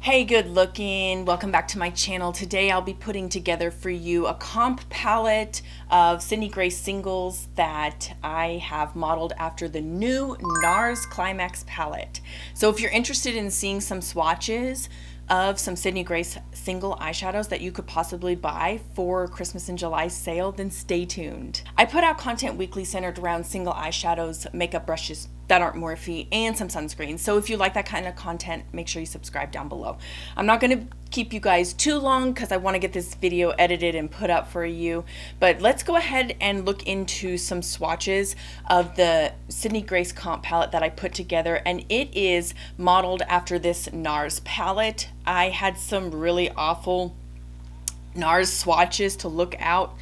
Hey good looking, welcome back to my channel. Today I'll be putting together for you a comp palette of Sydney Grace Singles that I have modeled after the new NARS Climax Palette. So if you're interested in seeing some swatches of some Sydney Grace single eyeshadows that you could possibly buy for Christmas and July sale, then stay tuned. I put out content weekly centered around single eyeshadows, makeup brushes that aren't Morphe, and some sunscreen. So if you like that kind of content, make sure you subscribe down below. I'm not going to keep you guys too long because I want to get this video edited and put up for you. But let's go ahead and look into some swatches of the Sydney Grace comp palette that I put together, and it is modeled after this NARS palette. I had some really awful NARS swatches to look out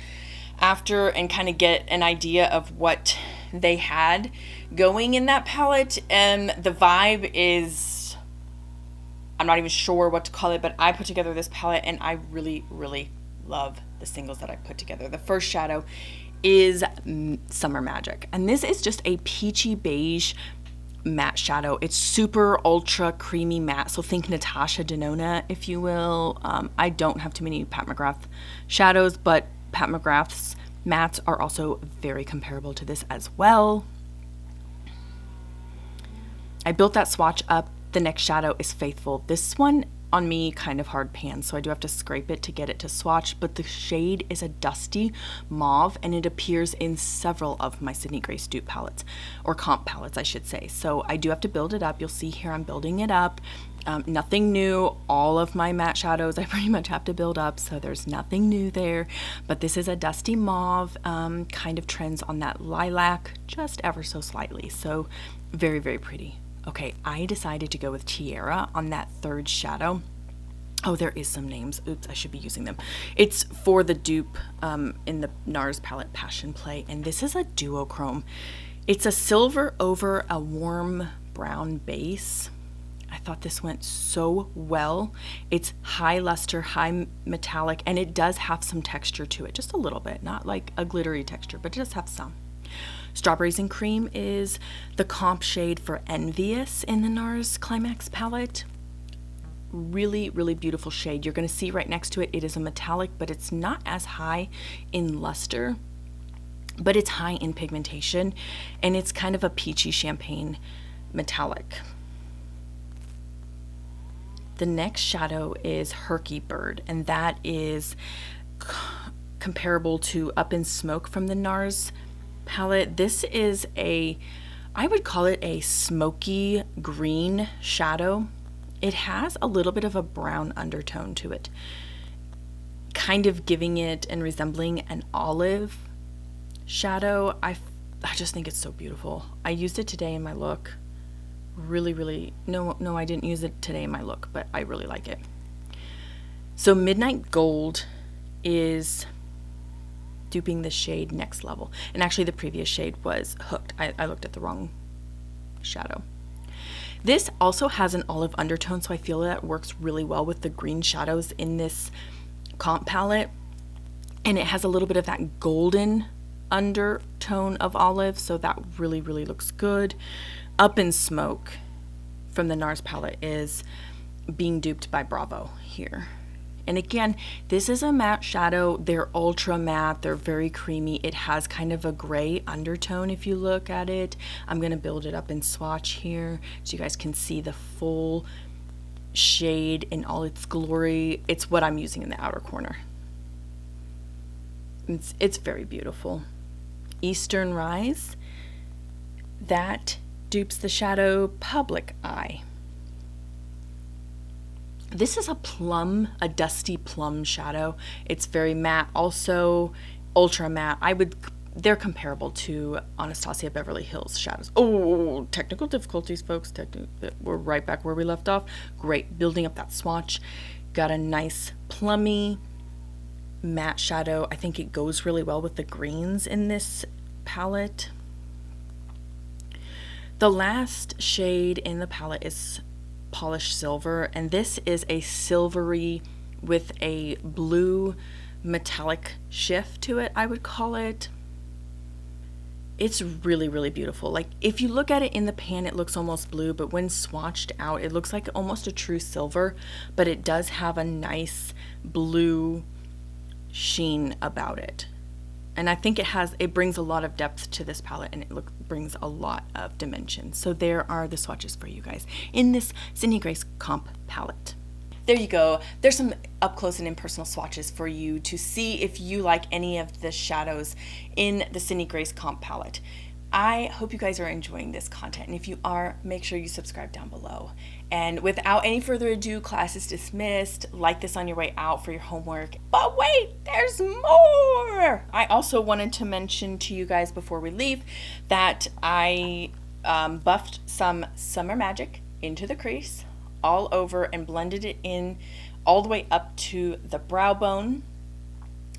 after and kind of get an idea of what they had going in that palette, and the vibe is, I'm not even sure what to call it, but I put together this palette and I really love the singles that I put together. The first shadow is Summer Magic, and this is just a peachy beige matte shadow. It's super ultra creamy matte, so think Natasha Denona, if you will. I don't have too many Pat McGrath shadows, but Pat McGrath's mattes are also very comparable to this as well. I built that swatch up. The next shadow is Faithful. This one on me kind of hard pan, so I do have to scrape it to get it to swatch, but the shade is a dusty mauve and it appears in several of my Sydney Grace dupe palettes, or comp palettes I should say. So I do have to build it up. You'll see here I'm building it up. Nothing new. All of my matte shadows I pretty much have to build up, so there's nothing new there. But this is a dusty mauve, kind of trends on that lilac just ever so slightly. So very pretty. Okay, I decided to go with Tiara on that third shadow. Oh, there is some names. Oops, I should be using them. It's for the dupe in the NARS palette Passion Play, and this is a duochrome. It's a silver over a warm brown base. I thought this went so well. It's high luster, high metallic, and it does have some texture to it, just a little bit, not like a glittery texture, but it does have some. Strawberries and Cream is the comp shade for Envious in the NARS Climax palette. Really beautiful shade. You're going to see right next to it, it is a metallic, but it's not as high in luster, but it's high in pigmentation, and it's kind of a peachy champagne metallic. The next shadow is Herky Bird, and that is comparable to Up in Smoke from the NARS palette. This is I would call it a smoky green shadow. It has a little bit of a brown undertone to it, kind of giving it and resembling an olive shadow. I just think it's so beautiful. I used it today in my look. No, I didn't use it today in my look, but I really like it. So Midnight Gold is duping the shade Next Level, and actually the previous shade was Hooked. I looked at the wrong shadow. This also has an olive undertone, so I feel that works really well with the green shadows in this comp palette, and it has a little bit of that golden undertone of olive, so that really looks good. Up in Smoke from the NARS palette is being duped by Bravo here. And again, this is a matte shadow. They're ultra matte. They're very creamy. It has kind of a gray undertone if you look at it. I'm going to build it up in swatch here so you guys can see the full shade in all its glory. It's what I'm using in the outer corner. It's very beautiful. Eastern Rise, that dupes the shadow Public Eye. This is a dusty plum shadow. It's very matte, also ultra matte. They're comparable to Anastasia Beverly Hills shadows. Oh, technical difficulties, folks. We're right back where we left off. Great, building up that swatch. Got a nice plummy matte shadow. I think it goes really well with the greens in this palette. The last shade in the palette is Polished Silver, and this is a silvery with a blue metallic shift to it, I would call it. It's really, really beautiful. Like if you look at it in the pan, it looks almost blue, but when swatched out, it looks like almost a true silver, but it does have a nice blue sheen about it. And I think it brings a lot of depth to this palette, and it brings a lot of dimension. So there are the swatches for you guys in this Sydney Grace Comp Palette. There you go. There's some up close and impersonal swatches for you to see if you like any of the shadows in the Sydney Grace Comp Palette. I hope you guys are enjoying this content, and if you are, make sure you subscribe down below. And without any further ado, class is dismissed. Like this on your way out for your homework. But wait, there's more! I also wanted to mention to you guys before we leave that I buffed some Summer Magic into the crease all over and blended it in all the way up to the brow bone.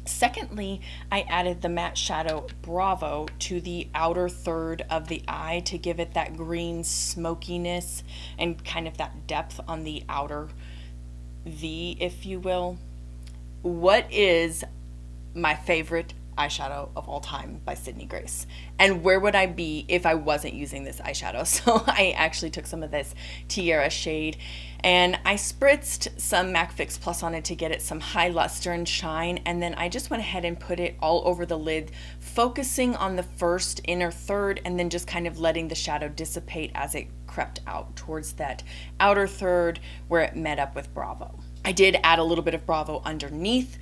Secondly, I added the matte shadow Bravo to the outer third of the eye to give it that green smokiness and kind of that depth on the outer V, if you will. What is my favorite eyeshadow of all time by Sydney Grace? And where would I be if I wasn't using this eyeshadow? So I actually took some of this Tiara shade and I spritzed some MAC Fix Plus on it to get it some high luster and shine, and then I just went ahead and put it all over the lid, focusing on the first inner third and then just kind of letting the shadow dissipate as it crept out towards that outer third where it met up with Bravo. I did add a little bit of Bravo underneath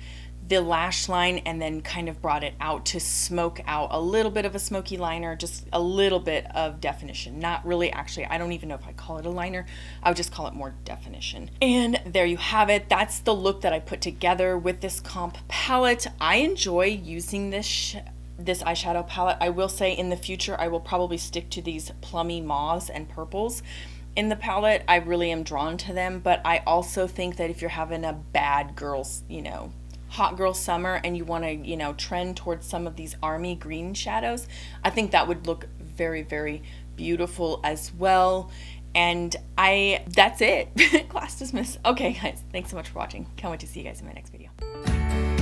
the lash line and then kind of brought it out to smoke out a little bit of a smoky liner, just a little bit of definition. Not really, actually, I don't even know if I call it a liner. I would just call it more definition. And there you have it. That's the look that I put together with this comp palette. I enjoy using this eyeshadow palette. I will say in the future, I will probably stick to these plummy mauves and purples in the palette. I really am drawn to them, but I also think that if you're having a bad girl's, hot girl summer and you want to, trend towards some of these army green shadows, I think that would look very, very beautiful as well. And that's it. Class dismissed. Okay, guys, thanks so much for watching. Can't wait to see you guys in my next video.